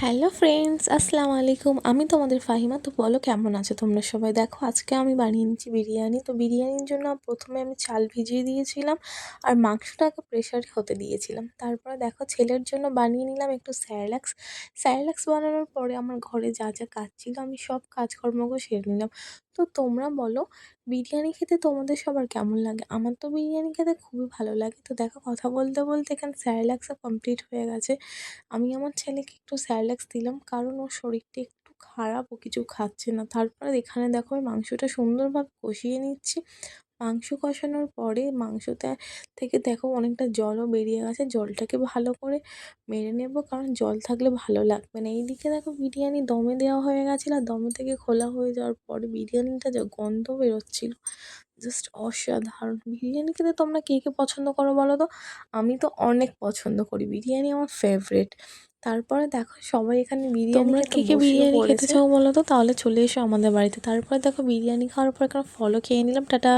Hello friends, আসসালামু আলাইকুম। আমি তোমাদের ফাহিমা। তো বলো কেমন আছো তোমরা সবাই? দেখো আজকে আমি বানিয়ে নিচ্ছি বিরিয়ানি। তো বিরিয়ানির জন্য প্রথমে আমি চাল ভিজিয়ে দিয়েছিলাম আর মাংসটাকে প্রেশারে হতে দিয়েছিলাম। তারপরে দেখো ছেলের জন্য বানিয়ে নিলাম একটু স্যারেলাক্স। স্যারেলাক্স বানানোর পরে আমার ঘরে যা যা কাজ ছিল আমি সব কাজকর্মগুলো সেরে নিলাম। তো তোমরা বলো বিরিয়ানি খেতে তোমাদের সবার কেমন লাগে? আমার তো বিরিয়ানি খেতে খুবই ভালো লাগে। তো দেখো কথা বলতে বলতে এখানে স্যারেলাক্সও কমপ্লিট হয়ে গেছে। আমি আমার ছেলেকে একটু স্যারেলাক্স দিলাম কারণ ওর শরীরটা একটু খারাপ, ও কিছু খাচ্ছে না। তারপরে এখানে দেখো আমি মাংসটা সুন্দরভাবে কষিয়ে নিচ্ছি। মাংস কষানোর পরে মাংসটা থেকে দেখো অনেকটা জলও বেরিয়ে গেছে। জলটাকে ভালো করে মেরে নেব, কারণ জল থাকলে ভালো লাগবে না। এইদিকে দেখো বিরিয়ানি দমে দেওয়া হয়ে গেছিলো আর দমে থেকে খোলা হয়ে যাওয়ার পরে বিরিয়ানিটা যা গন্ধ বেরোচ্ছিল, জাস্ট অসাধারণ। বিরিয়ানি খেতে তোমরা কে কে পছন্দ করো বলো তো? আমি তো অনেক পছন্দ করি, বিরিয়ানি আমার ফেভারিট। তারপরে দেখো সবাই এখানে বিরিয়ানি তোমরা খেতে কে কে বসেও বিরিয়ানি খেতে পড়েছে। চাও বলো তো? তাহলে চলে এসো আমাদের বাড়িতে। তারপরে দেখো বিরিয়ানি খাওয়ার পর একটা ফলও খেয়ে নিলাম। টাটা।